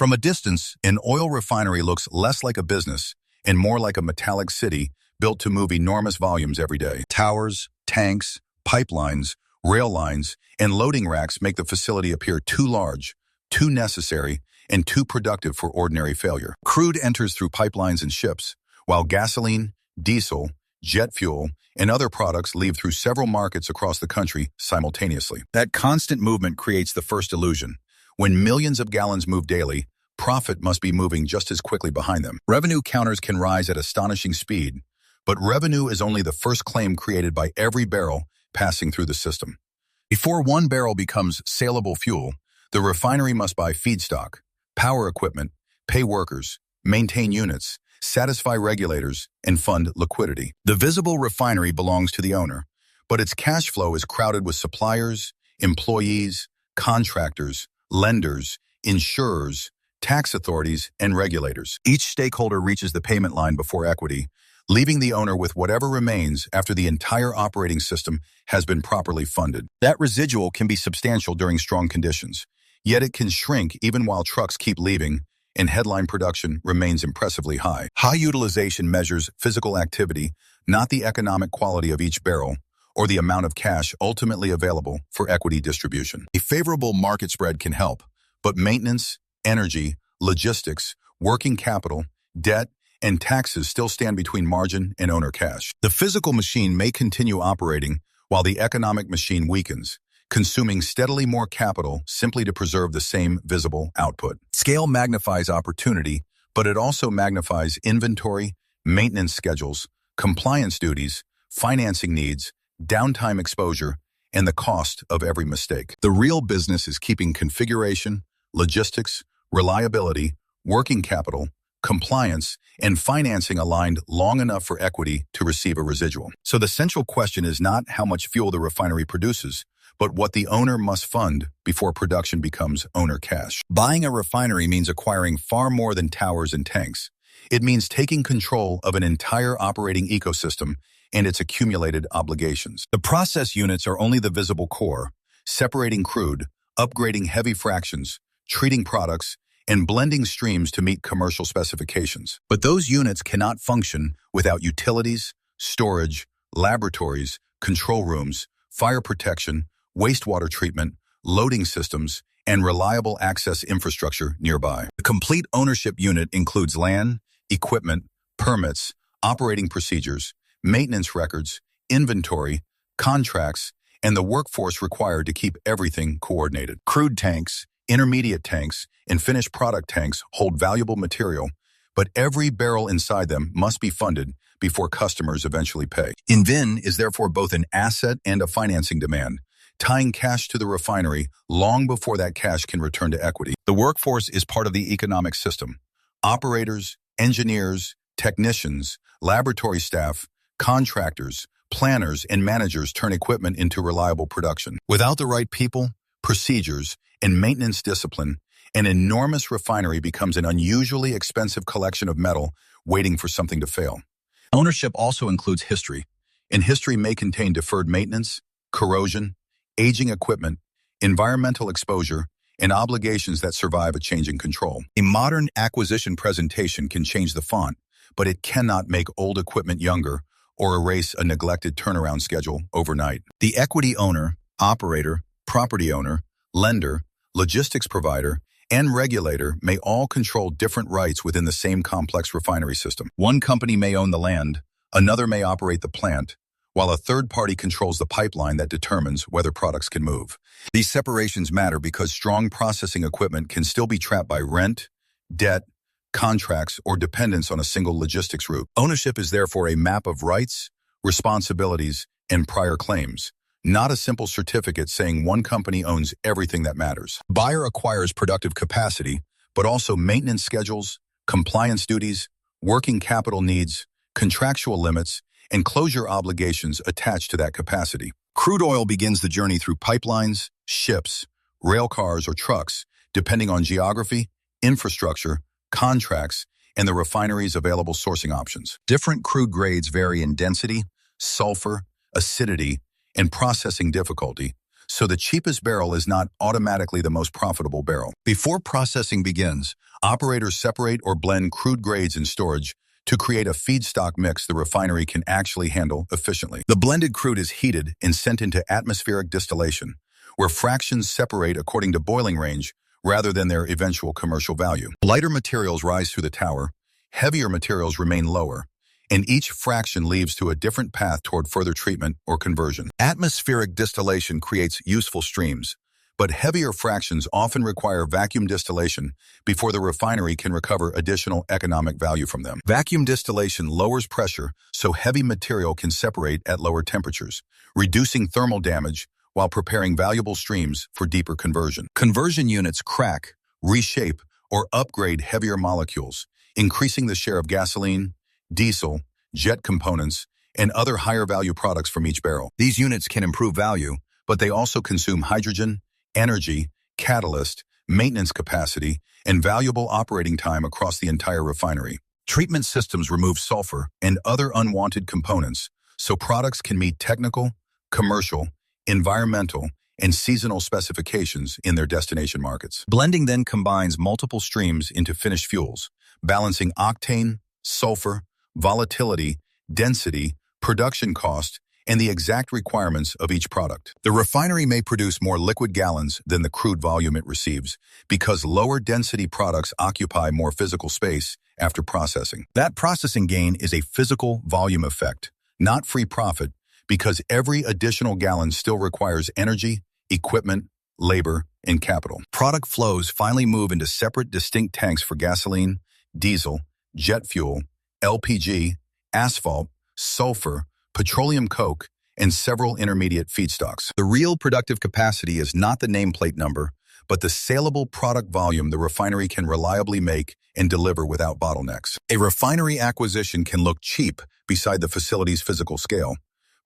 From a distance, an oil refinery looks less like a business and more like a metallic city built to move enormous volumes every day. Towers, tanks, pipelines, rail lines, and loading racks make the facility appear too large, too necessary, and too productive for ordinary failure. Crude enters through pipelines and ships, while gasoline, diesel, jet fuel, and other products leave through several markets across the country simultaneously. That constant movement creates the first illusion. When millions of gallons move daily, profit must be moving just as quickly behind them. Revenue counters can rise at astonishing speed, but revenue is only the first claim created by every barrel passing through the system. Before one barrel becomes saleable fuel, the refinery must buy feedstock, power equipment, pay workers, maintain units, satisfy regulators, and fund liquidity. The visible refinery belongs to the owner, but its cash flow is crowded with suppliers, employees, contractors, lenders, insurers, tax authorities, and regulators. Each stakeholder reaches the payment line before equity, leaving the owner with whatever remains after the entire operating system has been properly funded. That residual can be substantial during strong conditions, yet it can shrink even while trucks keep leaving and headline production remains impressively high. High utilization measures physical activity, not the economic quality of each barrel or the amount of cash ultimately available for equity distribution. A favorable market spread can help, but maintenance, energy, logistics, working capital, debt, and taxes still stand between margin and owner cash. The physical machine may continue operating while the economic machine weakens, consuming steadily more capital simply to preserve the same visible output. Scale magnifies opportunity, but it also magnifies inventory, maintenance schedules, compliance duties, financing needs, downtime exposure, and the cost of every mistake. The real business is keeping configuration, logistics, reliability, working capital, compliance, and financing aligned long enough for equity to receive a residual. So the central question is not how much fuel the refinery produces, but what the owner must fund before production becomes owner cash. Buying a refinery means acquiring far more than towers and tanks. It means taking control of an entire operating ecosystem and its accumulated obligations. The process units are only the visible core, separating crude, upgrading heavy fractions, treating products, and blending streams to meet commercial specifications. But those units cannot function without utilities, storage, laboratories, control rooms, fire protection, wastewater treatment, loading systems, and reliable access infrastructure nearby. The complete ownership unit includes land, equipment, permits, operating procedures, maintenance records, inventory, contracts, and the workforce required to keep everything coordinated. Crude tanks, intermediate tanks, and finished product tanks hold valuable material, but every barrel inside them must be funded before customers eventually pay. InVin is therefore both an asset and a financing demand, tying cash to the refinery long before that cash can return to equity. The workforce is part of the economic system. Operators, engineers, technicians, laboratory staff, contractors, planners, and managers turn equipment into reliable production. Without the right people, procedures, and maintenance discipline, an enormous refinery becomes an unusually expensive collection of metal waiting for something to fail. Ownership also includes history, and history may contain deferred maintenance, corrosion, aging equipment, environmental exposure, and obligations that survive a change in control. A modern acquisition presentation can change the font, but it cannot make old equipment younger or erase a neglected turnaround schedule overnight. The equity owner, operator, property owner, lender, logistics provider, and regulator may all control different rights within the same complex refinery system. One company may own the land, another may operate the plant, while a third party controls the pipeline that determines whether products can move. These separations matter because strong processing equipment can still be trapped by rent, debt, contracts, or dependence on a single logistics route. Ownership is therefore a map of rights, responsibilities, and prior claims, not a simple certificate saying one company owns everything that matters. Buyer acquires productive capacity, but also maintenance schedules, compliance duties, working capital needs, contractual limits, and closure obligations attached to that capacity. Crude oil begins the journey through pipelines, ships, rail cars, or trucks, depending on geography, infrastructure, contracts, and the refinery's available sourcing options. Different crude grades vary in density, sulfur, acidity, and processing difficulty, so the cheapest barrel is not automatically the most profitable barrel. Before processing begins, operators separate or blend crude grades in storage to create a feedstock mix the refinery can actually handle efficiently. The blended crude is heated and sent into atmospheric distillation, where fractions separate according to boiling range rather than their eventual commercial value. Lighter materials rise through the tower, heavier materials remain lower, and each fraction leads to a different path toward further treatment or conversion. Atmospheric distillation creates useful streams, but heavier fractions often require vacuum distillation before the refinery can recover additional economic value from them. Vacuum distillation lowers pressure so heavy material can separate at lower temperatures, reducing thermal damage while preparing valuable streams for deeper conversion. Conversion units crack, reshape, or upgrade heavier molecules, increasing the share of gasoline, diesel, jet components, and other higher-value products from each barrel. These units can improve value, but they also consume hydrogen, energy, catalyst, maintenance capacity, and valuable operating time across the entire refinery. Treatment systems remove sulfur and other unwanted components, so products can meet technical, commercial, environmental, and seasonal specifications in their destination markets. Blending then combines multiple streams into finished fuels, balancing octane, sulfur, volatility, density, production cost, and the exact requirements of each product. The refinery may produce more liquid gallons than the crude volume it receives because lower density products occupy more physical space after processing. That processing gain is a physical volume effect, not free profit, because every additional gallon still requires energy, equipment, labor, and capital. Product flows finally move into separate distinct tanks for gasoline, diesel, jet fuel, LPG, asphalt, sulfur, petroleum coke, and several intermediate feedstocks. The real productive capacity is not the nameplate number, but the saleable product volume the refinery can reliably make and deliver without bottlenecks. A refinery acquisition can look cheap beside the facility's physical scale,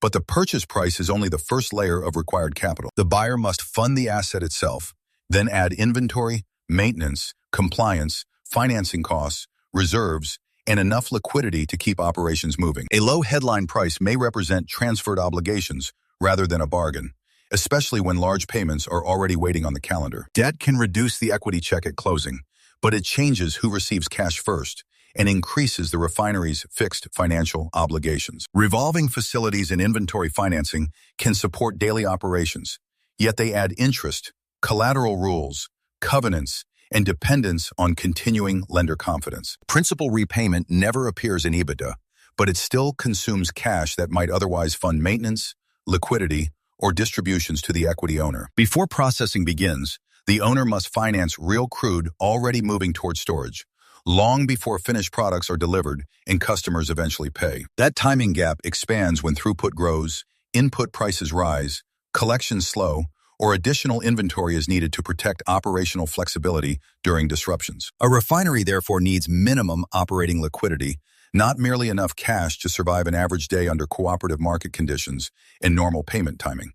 but the purchase price is only the first layer of required capital. The buyer must fund the asset itself, then add inventory, maintenance, compliance, financing costs, reserves, and enough liquidity to keep operations moving. A low headline price may represent transferred obligations rather than a bargain, especially when large payments are already waiting on the calendar. Debt can reduce the equity check at closing, but it changes who receives cash first and increases the refinery's fixed financial obligations. Revolving facilities and inventory financing can support daily operations, yet they add interest, collateral rules, covenants, and dependence on continuing lender confidence. Principal repayment never appears in EBITDA, but it still consumes cash that might otherwise fund maintenance, liquidity, or distributions to the equity owner. Before processing begins, the owner must finance real crude already moving toward storage, long before finished products are delivered and customers eventually pay. That timing gap expands when throughput grows, input prices rise, collections slow, or additional inventory is needed to protect operational flexibility during disruptions. A refinery therefore needs minimum operating liquidity, not merely enough cash to survive an average day under cooperative market conditions and normal payment timing.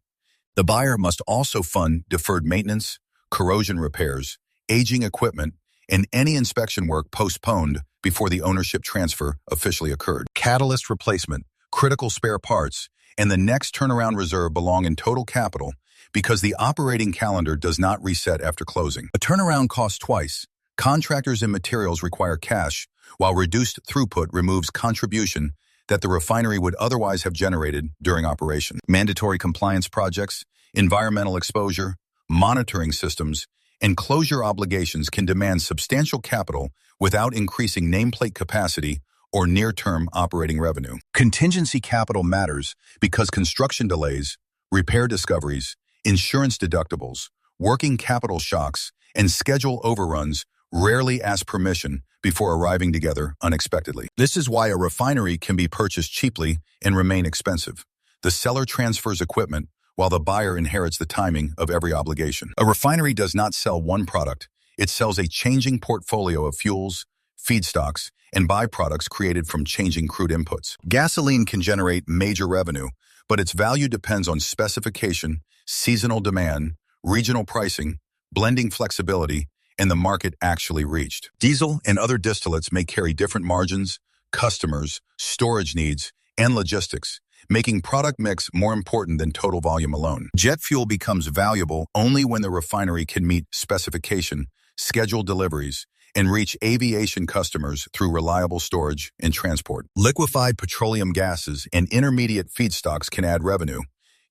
The buyer must also fund deferred maintenance, corrosion repairs, aging equipment, and any inspection work postponed before the ownership transfer officially occurred. Catalyst replacement, critical spare parts, and the next turnaround reserve belong in total capital because the operating calendar does not reset after closing. A turnaround costs twice. Contractors and materials require cash, while reduced throughput removes contribution that the refinery would otherwise have generated during operation. Mandatory compliance projects, environmental exposure, monitoring systems, and closure obligations can demand substantial capital without increasing nameplate capacity or near-term operating revenue. Contingency capital matters because construction delays, repair discoveries, insurance deductibles, working capital shocks, and schedule overruns rarely ask permission before arriving together unexpectedly. This is why a refinery can be purchased cheaply and remain expensive. The seller transfers equipment while the buyer inherits the timing of every obligation. A refinery does not sell one product. It sells a changing portfolio of fuels, feedstocks, and byproducts created from changing crude inputs. Gasoline can generate major revenue, but its value depends on specification, seasonal demand, regional pricing, blending flexibility, and the market actually reached. Diesel and other distillates may carry different margins, customers, storage needs, and logistics, making product mix more important than total volume alone. Jet fuel becomes valuable only when the refinery can meet specification, schedule deliveries, and reach aviation customers through reliable storage and transport. Liquefied petroleum gases and intermediate feedstocks can add revenue,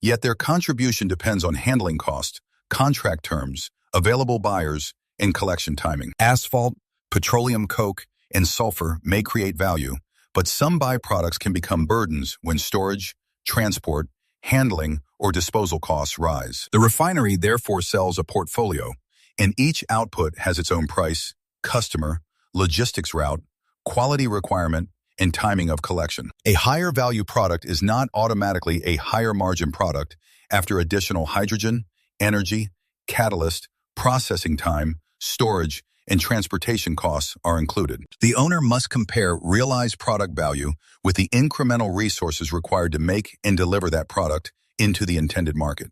yet their contribution depends on handling cost, contract terms, available buyers, and collection timing. Asphalt, petroleum coke, and sulfur may create value, but some byproducts can become burdens when storage, transport, handling, or disposal costs rise. The refinery therefore sells a portfolio, and each output has its own price, customer, logistics route, quality requirement, and timing of collection. A higher value product is not automatically a higher margin product after additional hydrogen, energy, catalyst, processing time, storage, and transportation costs are included. The owner must compare realized product value with the incremental resources required to make and deliver that product into the intended market.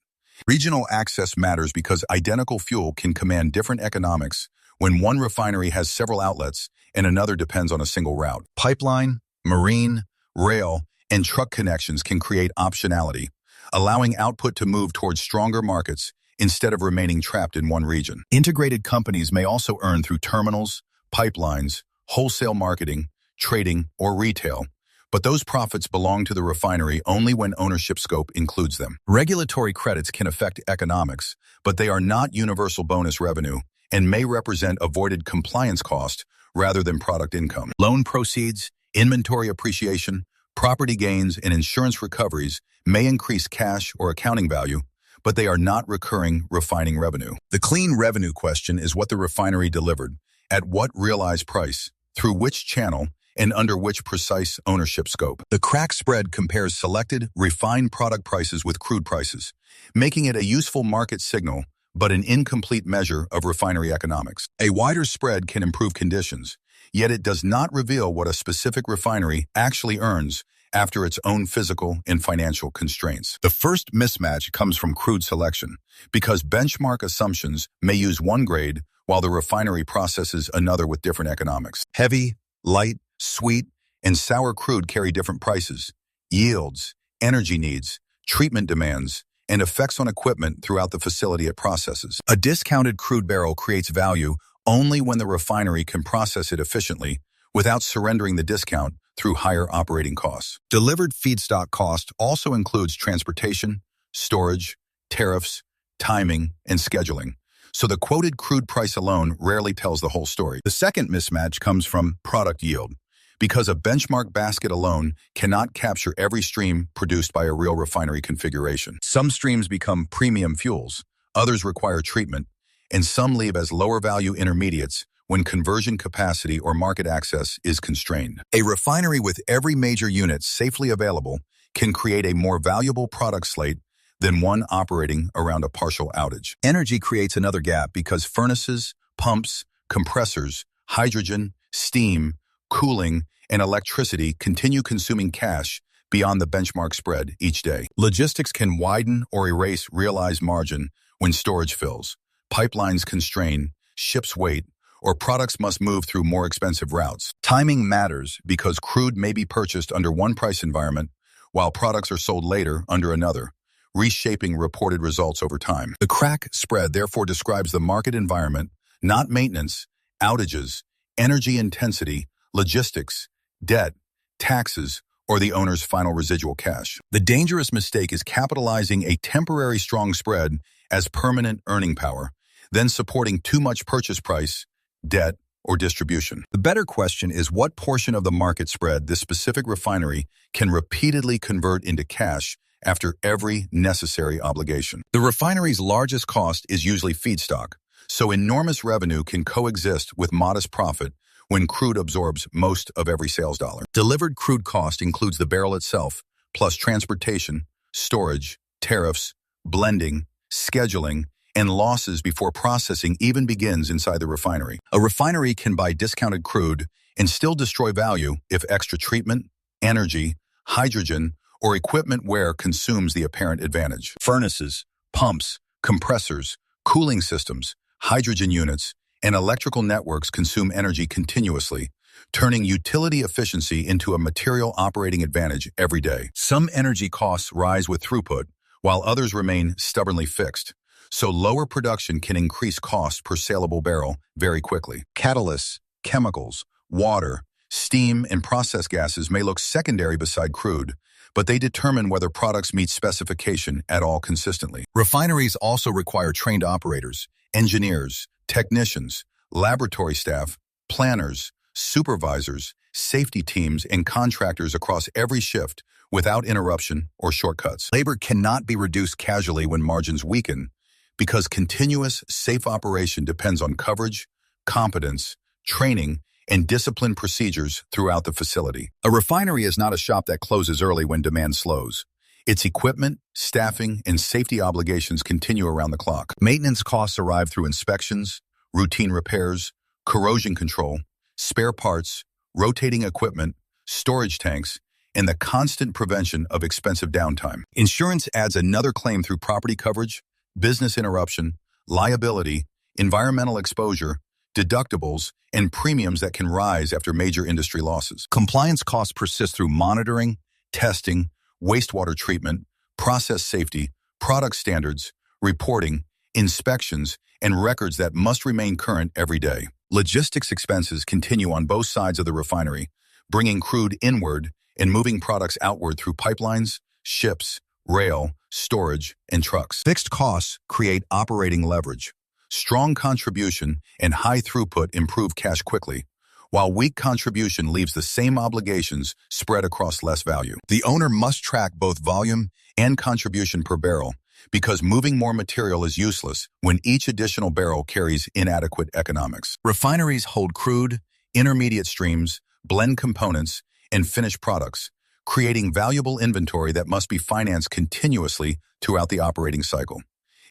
Regional access matters because identical fuel can command different economics when one refinery has several outlets and another depends on a single route. Pipeline, marine, rail, and truck connections can create optionality, allowing output to move towards stronger markets instead of remaining trapped in one region. Integrated companies may also earn through terminals, pipelines, wholesale marketing, trading, or retail, but those profits belong to the refinery only when ownership scope includes them. Regulatory credits can affect economics, but they are not universal bonus revenue and may represent avoided compliance cost rather than product income. Loan proceeds, inventory appreciation, property gains, and insurance recoveries may increase cash or accounting value, but they are not recurring refining revenue. The clean revenue question is what the refinery delivered, at what realized price, through which channel, and under which precise ownership scope. The crack spread compares selected, refined product prices with crude prices, making it a useful market signal but an incomplete measure of refinery economics. A wider spread can improve conditions, yet it does not reveal what a specific refinery actually earns after its own physical and financial constraints. The first mismatch comes from crude selection, because benchmark assumptions may use one grade while the refinery processes another with different economics. Heavy, light, sweet, and sour crude carry different prices, yields, energy needs, treatment demands, and effects on equipment throughout the facility it processes. A discounted crude barrel creates value only when the refinery can process it efficiently without surrendering the discount through higher operating costs. Delivered feedstock cost also includes transportation, storage, tariffs, timing, and scheduling. So the quoted crude price alone rarely tells the whole story. The second mismatch comes from product yield, because a benchmark basket alone cannot capture every stream produced by a real refinery configuration. Some streams become premium fuels, others require treatment, and some leave as lower value intermediates when conversion capacity or market access is constrained. A refinery with every major unit safely available can create a more valuable product slate than one operating around a partial outage. Energy creates another gap because furnaces, pumps, compressors, hydrogen, steam, cooling, and electricity continue consuming cash beyond the benchmark spread each day. Logistics can widen or erase realized margin when storage fills, pipelines constrain, ships wait, or products must move through more expensive routes. Timing matters because crude may be purchased under one price environment while products are sold later under another, reshaping reported results over time. The crack spread therefore describes the market environment, not maintenance, outages, energy intensity, logistics, debt, taxes, or the owner's final residual cash. The dangerous mistake is capitalizing a temporary strong spread as permanent earning power, then supporting too much purchase price, debt, or distribution. The better question is what portion of the market spread this specific refinery can repeatedly convert into cash after every necessary obligation. The refinery's largest cost is usually feedstock, so enormous revenue can coexist with modest profit when crude absorbs most of every sales dollar. Delivered crude cost includes the barrel itself, plus transportation, storage, tariffs, blending, scheduling, and losses before processing even begins inside the refinery. A refinery can buy discounted crude and still destroy value if extra treatment, energy, hydrogen, or equipment wear consumes the apparent advantage. Furnaces, pumps, compressors, cooling systems, hydrogen units, and electrical networks consume energy continuously, turning utility efficiency into a material operating advantage every day. Some energy costs rise with throughput, while others remain stubbornly fixed, so lower production can increase cost per saleable barrel very quickly. Catalysts, chemicals, water, steam, and process gases may look secondary beside crude, but they determine whether products meet specification at all consistently. Refineries also require trained operators, engineers, technicians, laboratory staff, planners, supervisors, safety teams, and contractors across every shift without interruption or shortcuts. Labor cannot be reduced casually when margins weaken because continuous, safe operation depends on coverage, competence, training, and disciplined procedures throughout the facility. A refinery is not a shop that closes early when demand slows. Its equipment, staffing, and safety obligations continue around the clock. Maintenance costs arrive through inspections, routine repairs, corrosion control, spare parts, rotating equipment, storage tanks, and the constant prevention of expensive downtime. Insurance adds another claim through property coverage, business interruption, liability, environmental exposure, deductibles, and premiums that can rise after major industry losses. Compliance costs persist through monitoring, testing, wastewater treatment, process safety, product standards, reporting, inspections, and records that must remain current every day. Logistics expenses continue on both sides of the refinery, bringing crude inward and moving products outward through pipelines, ships, rail, storage, and trucks. Fixed costs create operating leverage. Strong contribution and high throughput improve cash quickly, while weak contribution leaves the same obligations spread across less value. The owner must track both volume and contribution per barrel because moving more material is useless when each additional barrel carries inadequate economics. Refineries hold crude, intermediate streams, blend components, and finished products, creating valuable inventory that must be financed continuously throughout the operating cycle.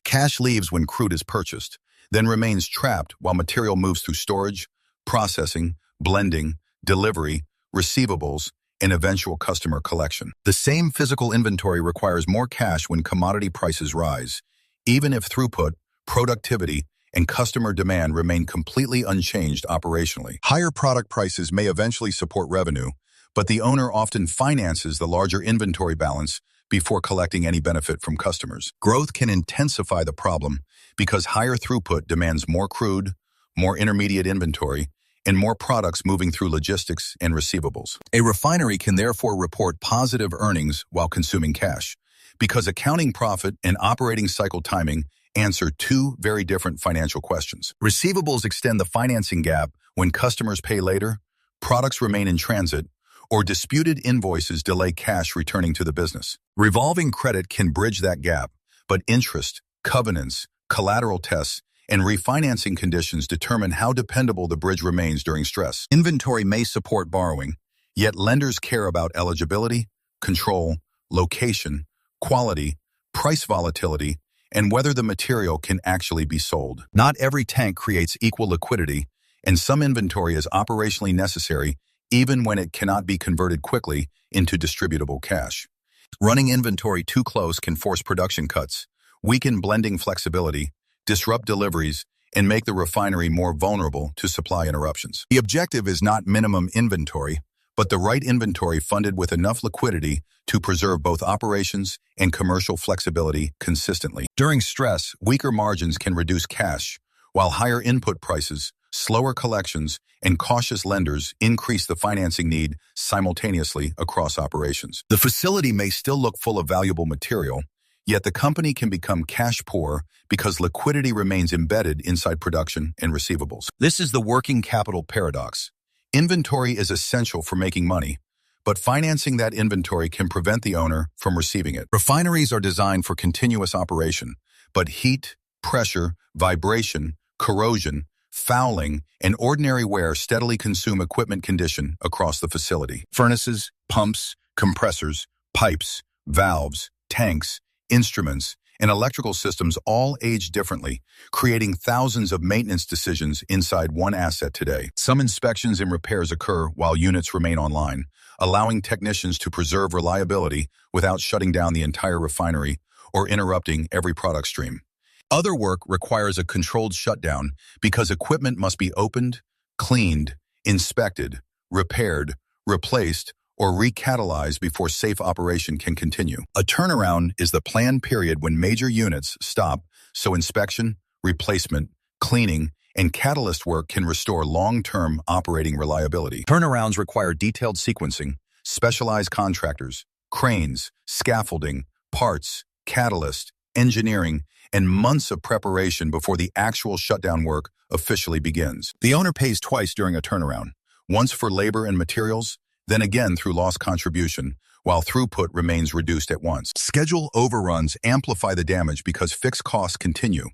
Cash leaves when crude is purchased, then remains trapped while material moves through storage, processing, blending, delivery, receivables, and eventual customer collection. The same physical inventory requires more cash when commodity prices rise, even if throughput, productivity, and customer demand remain completely unchanged operationally. Higher product prices may eventually support revenue, but the owner often finances the larger inventory balance before collecting any benefit from customers. Growth can intensify the problem because higher throughput demands more crude, more intermediate inventory, and more products moving through logistics and receivables. A refinery can therefore report positive earnings while consuming cash, because accounting profit and operating cycle timing answer two very different financial questions. Receivables extend the financing gap when customers pay later, products remain in transit, or disputed invoices delay cash returning to the business. Revolving credit can bridge that gap, but interest, covenants, collateral tests, and refinancing conditions determine how dependable the bridge remains during stress. Inventory may support borrowing, yet lenders care about eligibility, control, location, quality, price volatility, and whether the material can actually be sold. Not every tank creates equal liquidity, and some inventory is operationally necessary even when it cannot be converted quickly into distributable cash. Running inventory too close can force production cuts, weaken blending flexibility, disrupt deliveries, and make the refinery more vulnerable to supply interruptions. The objective is not minimum inventory, but the right inventory funded with enough liquidity to preserve both operations and commercial flexibility consistently. During stress, weaker margins can reduce cash, while higher input prices, slower collections, and cautious lenders increase the financing need simultaneously across operations. The facility may still look full of valuable material, yet the company can become cash poor because liquidity remains embedded inside production and receivables. This is the working capital paradox. Inventory is essential for making money, but financing that inventory can prevent the owner from receiving it. Refineries are designed for continuous operation, but heat, pressure, vibration, corrosion, fouling, and ordinary wear steadily consume equipment condition across the facility. Furnaces, pumps, compressors, pipes, valves, tanks, instruments, and electrical systems all age differently, creating thousands of maintenance decisions inside one asset today. Some inspections and repairs occur while units remain online, allowing technicians to preserve reliability without shutting down the entire refinery or interrupting every product stream. Other work requires a controlled shutdown because equipment must be opened, cleaned, inspected, repaired, replaced, or recatalyzed before safe operation can continue. A turnaround is the planned period when major units stop so inspection, replacement, cleaning, and catalyst work can restore long-term operating reliability. Turnarounds require detailed sequencing, specialized contractors, cranes, scaffolding, parts, catalyst, engineering, and months of preparation before the actual shutdown work officially begins. The owner pays twice during a turnaround, once for labor and materials, then again through lost contribution, while throughput remains reduced at once. Schedule overruns amplify the damage because fixed costs continue.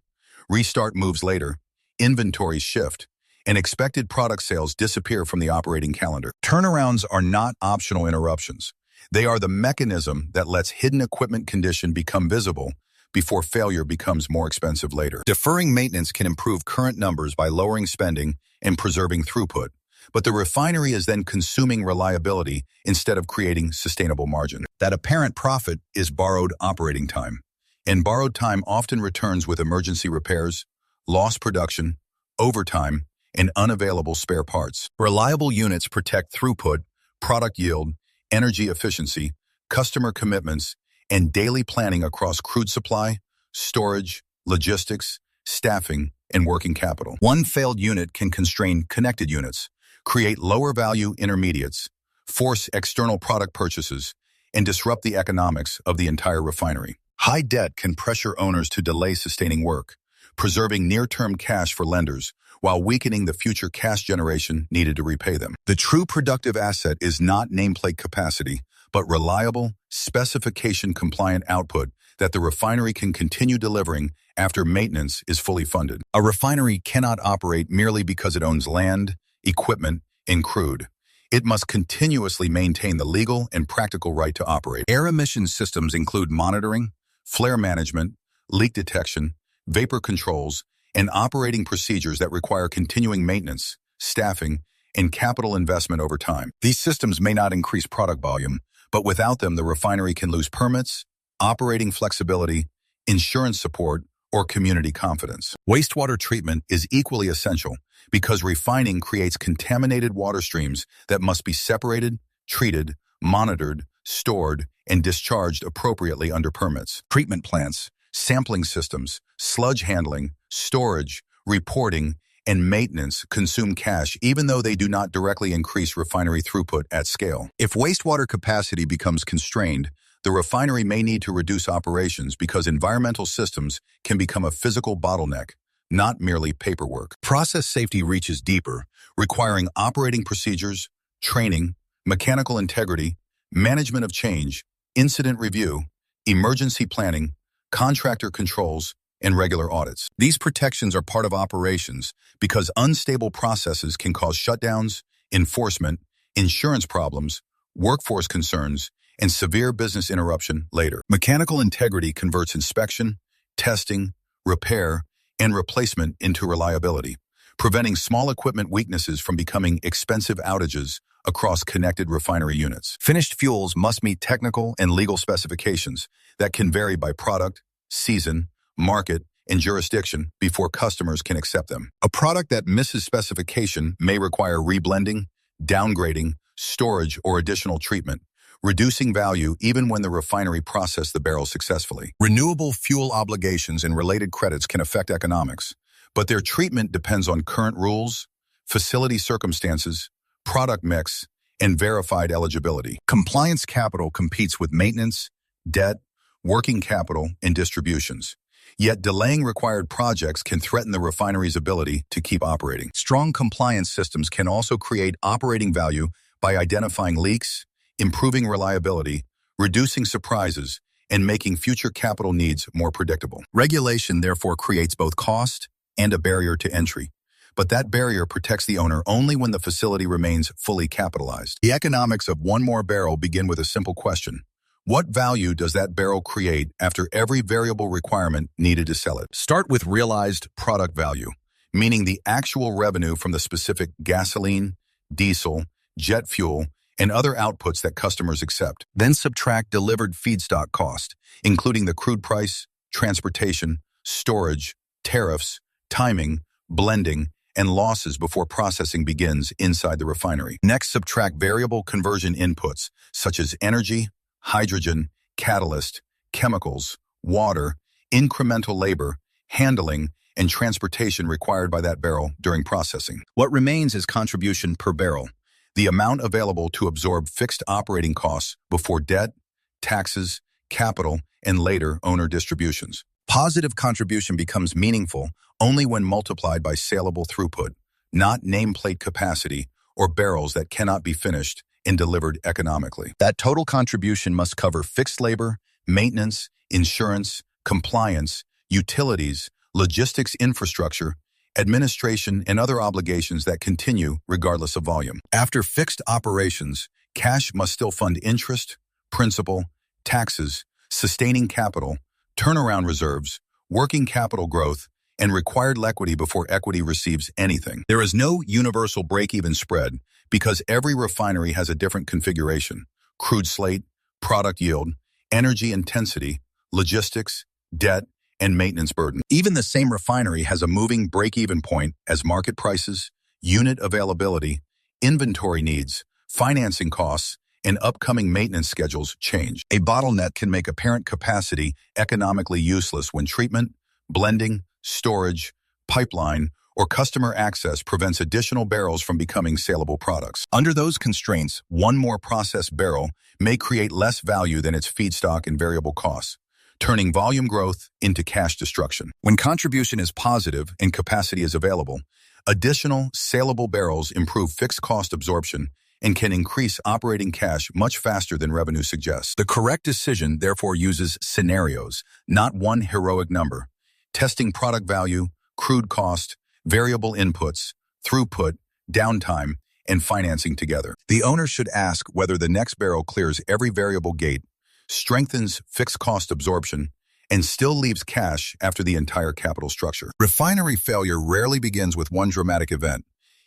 Restart moves later, inventories shift, and expected product sales disappear from the operating calendar. Turnarounds are not optional interruptions. They are the mechanism that lets hidden equipment condition become visible before failure becomes more expensive later. Deferring maintenance can improve current numbers by lowering spending and preserving throughput, but the refinery is then consuming reliability instead of creating sustainable margin. That apparent profit is borrowed operating time, and borrowed time often returns with emergency repairs, lost production, overtime, and unavailable spare parts. Reliable units protect throughput, product yield, energy efficiency, customer commitments, and daily planning across crude supply, storage, logistics, staffing, and working capital. One failed unit can constrain connected units, create lower value intermediates, force external product purchases, and disrupt the economics of the entire refinery. High debt can pressure owners to delay sustaining work, preserving near-term cash for lenders while weakening the future cash generation needed to repay them. The true productive asset is not nameplate capacity, but reliable, specification-compliant output that the refinery can continue delivering after maintenance is fully funded. A refinery cannot operate merely because it owns land, equipment, and crude. It must continuously maintain the legal and practical right to operate. Air emission systems include monitoring, flare management, leak detection, vapor controls, and operating procedures that require continuing maintenance, staffing, and capital investment over time. These systems may not increase product volume, but without them, the refinery can lose permits, operating flexibility, insurance support, or community confidence. Wastewater treatment is equally essential because refining creates contaminated water streams that must be separated, treated, monitored, stored, and discharged appropriately under permits. Treatment plants, sampling systems, sludge handling, storage, reporting, and maintenance consume cash even though they do not directly increase refinery throughput at scale. If wastewater capacity becomes constrained, the refinery may need to reduce operations because environmental systems can become a physical bottleneck, not merely paperwork. Process safety reaches deeper, requiring operating procedures, training, mechanical integrity, management of change, incident review, emergency planning, contractor controls, and regular audits. These protections are part of operations because unstable processes can cause shutdowns, enforcement, insurance problems, workforce concerns, and severe business interruption later. Mechanical integrity converts inspection, testing, repair, and replacement into reliability, preventing small equipment weaknesses from becoming expensive outages across connected refinery units. Finished fuels must meet technical and legal specifications that can vary by product, season, market, and jurisdiction before customers can accept them. A product that misses specification may require reblending, downgrading, storage, or additional treatment, reducing value even when the refinery processed the barrel successfully. Renewable fuel obligations and related credits can affect economics, but their treatment depends on current rules, facility circumstances, product mix, and verified eligibility. Compliance capital competes with maintenance, debt, working capital, and distributions. Yet delaying required projects can threaten the refinery's ability to keep operating. Strong compliance systems can also create operating value by identifying leaks, improving reliability, reducing surprises, and making future capital needs more predictable. Regulation therefore creates both cost and a barrier to entry. But that barrier protects the owner only when the facility remains fully capitalized. The economics of one more barrel begin with a simple question. What value does that barrel create after every variable requirement needed to sell it? Start with realized product value, meaning the actual revenue from the specific gasoline, diesel, jet fuel, and other outputs that customers accept. Then subtract delivered feedstock cost, including the crude price, transportation, storage, tariffs, timing, blending, and losses before processing begins inside the refinery. Next, subtract variable conversion inputs such as energy, hydrogen, catalyst, chemicals, water, incremental labor, handling, and transportation required by that barrel during processing. What remains is contribution per barrel, the amount available to absorb fixed operating costs before debt, taxes, capital, and later owner distributions. Positive contribution becomes meaningful only when multiplied by saleable throughput, not nameplate capacity or barrels that cannot be finished and delivered economically. That total contribution must cover fixed labor, maintenance, insurance, compliance, utilities, logistics infrastructure, administration, and other obligations that continue regardless of volume. After fixed operations, cash must still fund interest, principal, taxes, sustaining capital, turnaround reserves, working capital growth, and required equity before equity receives anything. There is no universal break-even spread because every refinery has a different configuration: crude slate, product yield, energy intensity, logistics, debt, and maintenance burden. Even the same refinery has a moving break-even point as market prices, unit availability, inventory needs, financing costs, and upcoming maintenance schedules change. A bottleneck can make apparent capacity economically useless when treatment, blending, storage, pipeline, or customer access prevents additional barrels from becoming saleable products. Under those constraints, one more processed barrel may create less value than its feedstock and variable costs, turning volume growth into cash destruction. When contribution is positive and capacity is available, additional saleable barrels improve fixed cost absorption and can increase operating cash much faster than revenue suggests. The correct decision therefore uses scenarios, not one heroic number, testing product value, crude cost, variable inputs, throughput, downtime, and financing together. The owner should ask whether the next barrel clears every variable gate, strengthens fixed cost absorption, and still leaves cash after the entire capital structure. Refinery failure rarely begins with one dramatic event.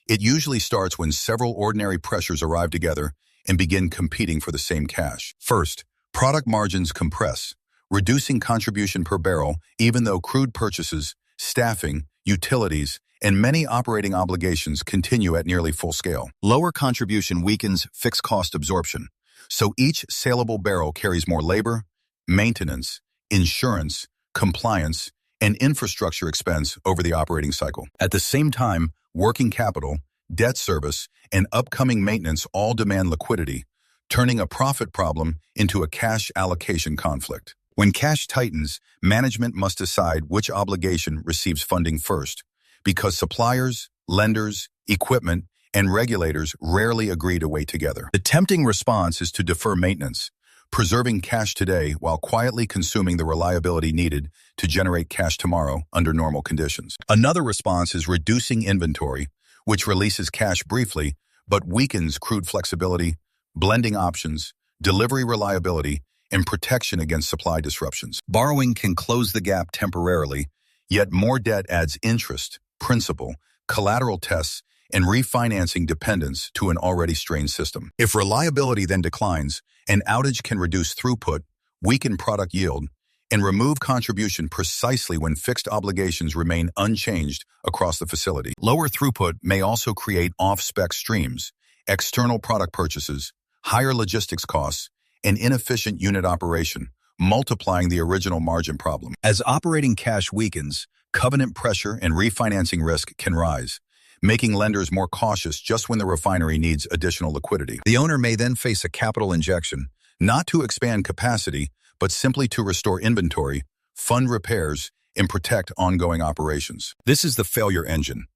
It usually starts when several ordinary pressures arrive together and begin competing for the same cash. First, product margins compress, reducing contribution per barrel even though crude purchases, staffing, utilities, and many operating obligations continue at nearly full scale. Lower contribution weakens fixed cost absorption, so each saleable barrel carries more labor, maintenance, insurance, compliance, and infrastructure expense over the operating cycle. At the same time, working capital, debt service, and upcoming maintenance all demand liquidity, turning a profit problem into a cash allocation conflict. When cash tightens, management must decide which obligation receives funding first, because suppliers, lenders, equipment, and regulators rarely agree to wait together. The tempting response is to defer maintenance, preserving cash today while quietly consuming the reliability needed to generate cash tomorrow under normal conditions. Another response is reducing inventory, which releases cash briefly, but weakens crude flexibility, blending options, delivery reliability, and protection against supply disruptions. Borrowing can close the gap temporarily, yet more debt adds interest, principal, collateral tests, and refinancing dependence to an already strained system. If reliability then declines, an outage can reduce throughput, weaken product yield, and remove contribution precisely when fixed obligations remain unchanged across the facility. Lower throughput may also create off-spec streams, external product purchases, higher logistics costs, and inefficient unit operation, multiplying the original margin problem. As operating cash weakens, covenant pressure and refinancing risk can rise, making lenders more cautious just when the refinery needs additional liquidity. The owner may then face a capital injection, not to expand capacity, but simply to restore inventory, fund repairs, and protect ongoing operations. This is the failure engine.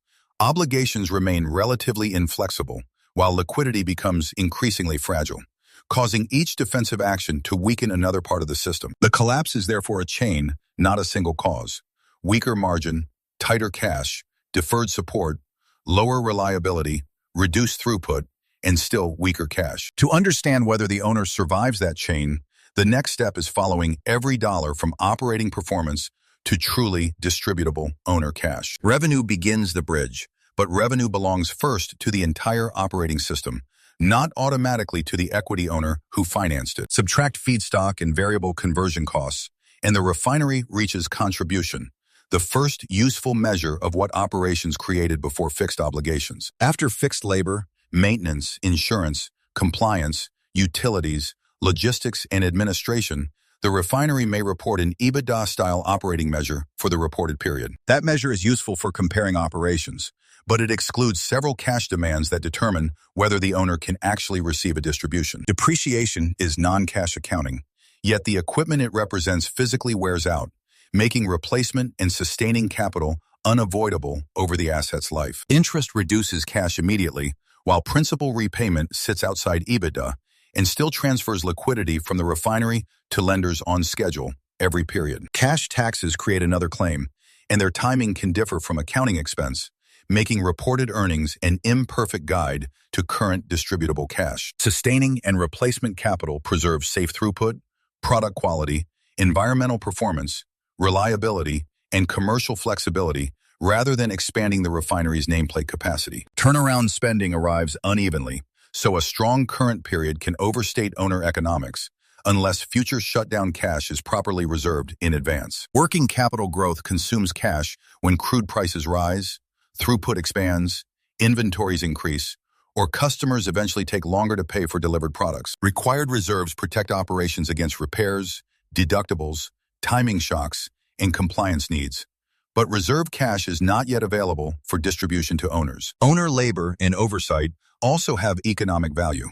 Obligations remain relatively inflexible, while liquidity becomes increasingly fragile, causing each defensive action to weaken another part of the system. The collapse is therefore a chain, not a single cause. Weaker margin, tighter cash, deferred support, lower reliability, reduced throughput, and still weaker cash. To understand whether the owner survives that chain, the next step is following every dollar from operating performance to truly distributable owner cash. Revenue begins the bridge, but revenue belongs first to the entire operating system, not automatically to the equity owner who financed it. Subtract feedstock and variable conversion costs, and the refinery reaches contribution, the first useful measure of what operations created before fixed obligations. After fixed labor, maintenance, insurance, compliance, utilities, logistics, and administration, the refinery may report an EBITDA-style operating measure for the reported period. That measure is useful for comparing operations, but it excludes several cash demands that determine whether the owner can actually receive a distribution. Depreciation is non-cash accounting, yet the equipment it represents physically wears out, making replacement and sustaining capital unavoidable over the asset's life. Interest reduces cash immediately, while principal repayment sits outside EBITDA and still transfers liquidity from the refinery to lenders on schedule every period. Cash taxes create another claim, and their timing can differ from accounting expense, making reported earnings an imperfect guide to current distributable cash. Sustaining and replacement capital preserves safe throughput, product quality, environmental performance, reliability, and commercial flexibility rather than expanding the refinery's nameplate capacity. Turnaround spending arrives unevenly, so a strong current period can overstate owner economics unless future shutdown cash is properly reserved in advance. Working capital growth consumes cash when crude prices rise, throughput expands, inventories increase, or customers eventually take longer to pay for delivered products. Required reserves protect operations against repairs, deductibles, timing shocks, and compliance needs. But reserve cash is not yet available for distribution to owners. Owner labor and oversight also have economic value.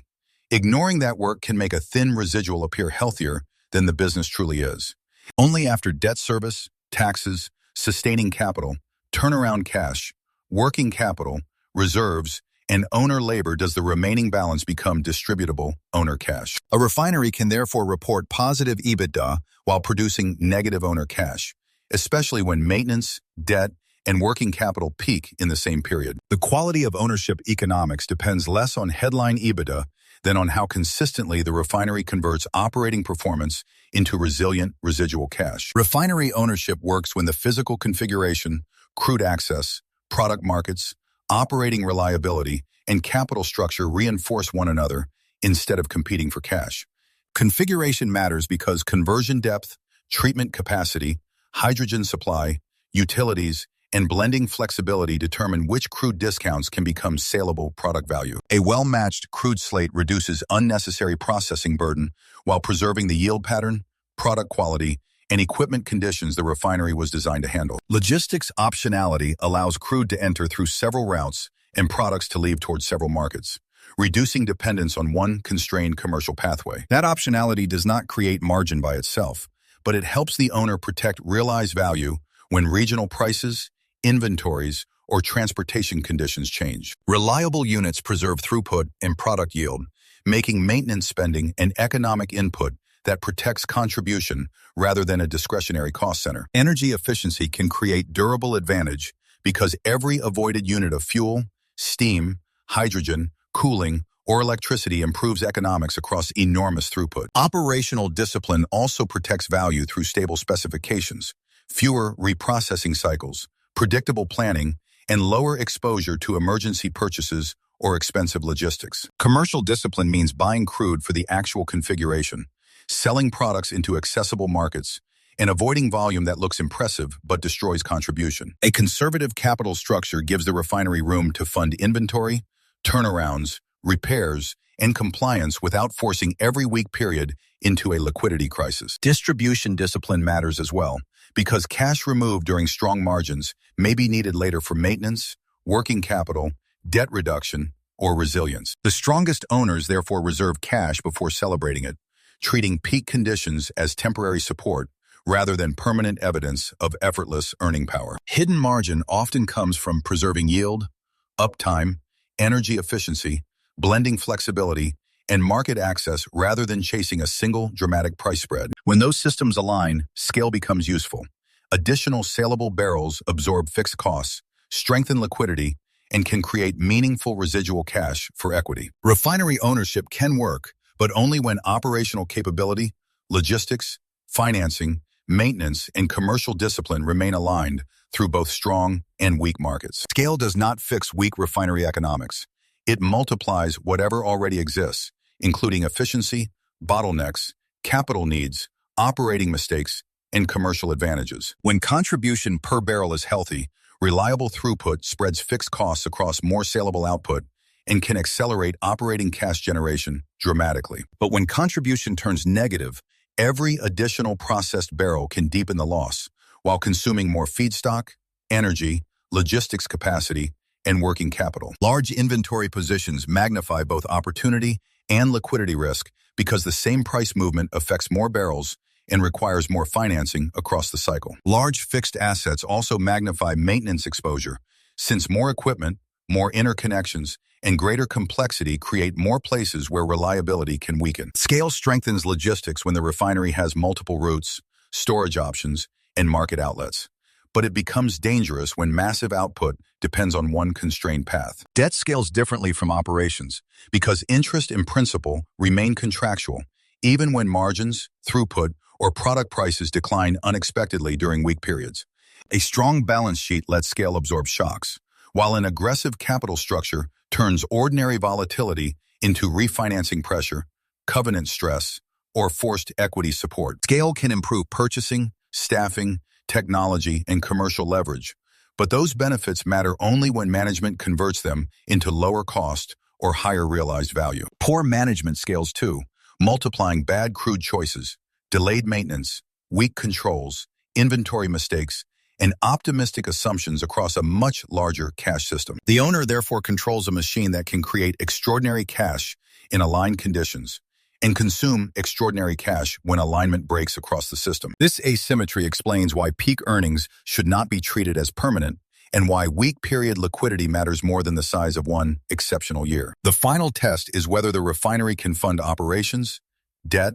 Ignoring that work can make a thin residual appear healthier than the business truly is. Only after debt service, taxes, sustaining capital, turnaround cash, working capital, reserves, and owner labor does the remaining balance become distributable owner cash. A refinery can therefore report positive EBITDA while producing negative owner cash, especially when maintenance, debt, and working capital peak in the same period. The quality of ownership economics depends less on headline EBITDA than on how consistently the refinery converts operating performance into resilient residual cash. Refinery ownership works when the physical configuration, crude access, product markets, operating reliability, and capital structure reinforce one another instead of competing for cash. Configuration matters because conversion depth, treatment capacity, hydrogen supply, utilities, and blending flexibility determine which crude discounts can become saleable product value. A well-matched crude slate reduces unnecessary processing burden while preserving the yield pattern, product quality, and equipment conditions the refinery was designed to handle. Logistics optionality allows crude to enter through several routes and products to leave towards several markets, reducing dependence on one constrained commercial pathway. That optionality does not create margin by itself, but it helps the owner protect realized value when regional prices, inventories, or transportation conditions change. Reliable units preserve throughput and product yield, making maintenance spending an economic input that protects contribution rather than a discretionary cost center. Energy efficiency can create durable advantage because every avoided unit of fuel, steam, hydrogen, cooling, or electricity improves economics across enormous throughput. Operational discipline also protects value through stable specifications, fewer reprocessing cycles, predictable planning, and lower exposure to emergency purchases or expensive logistics. Commercial discipline means buying crude for the actual configuration, selling products into accessible markets, and avoiding volume that looks impressive but destroys contribution. A conservative capital structure gives the refinery room to fund inventory, turnarounds, repairs, and compliance without forcing every weak period into a liquidity crisis. Distribution discipline matters as well, because cash removed during strong margins may be needed later for maintenance, working capital, debt reduction, or resilience. The strongest owners therefore reserve cash before celebrating it, treating peak conditions as temporary support rather than permanent evidence of effortless earning power. Hidden margin often comes from preserving yield, uptime, energy efficiency, blending flexibility, and market access rather than chasing a single dramatic price spread. When those systems align, scale becomes useful. Additional saleable barrels absorb fixed costs, strengthen liquidity, and can create meaningful residual cash for equity. Refinery ownership can work, but only when operational capability, logistics, financing, maintenance, and commercial discipline remain aligned through both strong and weak markets. Scale does not fix weak refinery economics. It multiplies whatever already exists, including efficiency, bottlenecks, capital needs, operating mistakes, and commercial advantages. When contribution per barrel is healthy, reliable throughput spreads fixed costs across more saleable output and can accelerate operating cash generation dramatically. But when contribution turns negative, every additional processed barrel can deepen the loss while consuming more feedstock, energy, logistics capacity, and working capital. Large inventory positions magnify both opportunity and liquidity risk because the same price movement affects more barrels and requires more financing across the cycle. Large fixed assets also magnify maintenance exposure, since more equipment, more interconnections, and greater complexity create more places where reliability can weaken. Scale strengthens logistics when the refinery has multiple routes, storage options, and market outlets. But it becomes dangerous when massive output depends on one constrained path. Debt scales differently from operations because interest and principal remain contractual, even when margins, throughput, or product prices decline unexpectedly during weak periods. A strong balance sheet lets scale absorb shocks, while an aggressive capital structure turns ordinary volatility into refinancing pressure, covenant stress, or forced equity support. Scale can improve purchasing, staffing, technology, and commercial leverage, but those benefits matter only when management converts them into lower cost or higher realized value. Poor management scales too, multiplying bad crude choices, delayed maintenance, weak controls, inventory mistakes, and optimistic assumptions across a much larger cash system. The owner therefore controls a machine that can create extraordinary cash in aligned conditions and consume extraordinary cash when alignment breaks across the system. This asymmetry explains why peak earnings should not be treated as permanent and why weak period liquidity matters more than the size of one exceptional year. The final test is whether the refinery can fund operations, debt,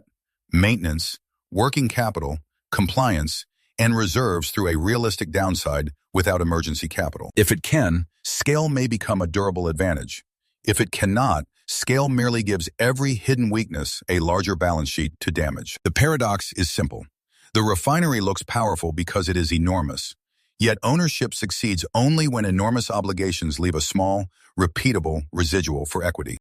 maintenance, working capital, compliance, and reserves through a realistic downside without emergency capital. If it can, scale may become a durable advantage. If it cannot, scale merely gives every hidden weakness a larger balance sheet to damage. The paradox is simple. The refinery looks powerful because it is enormous, yet ownership succeeds only when enormous obligations leave a small, repeatable residual for equity.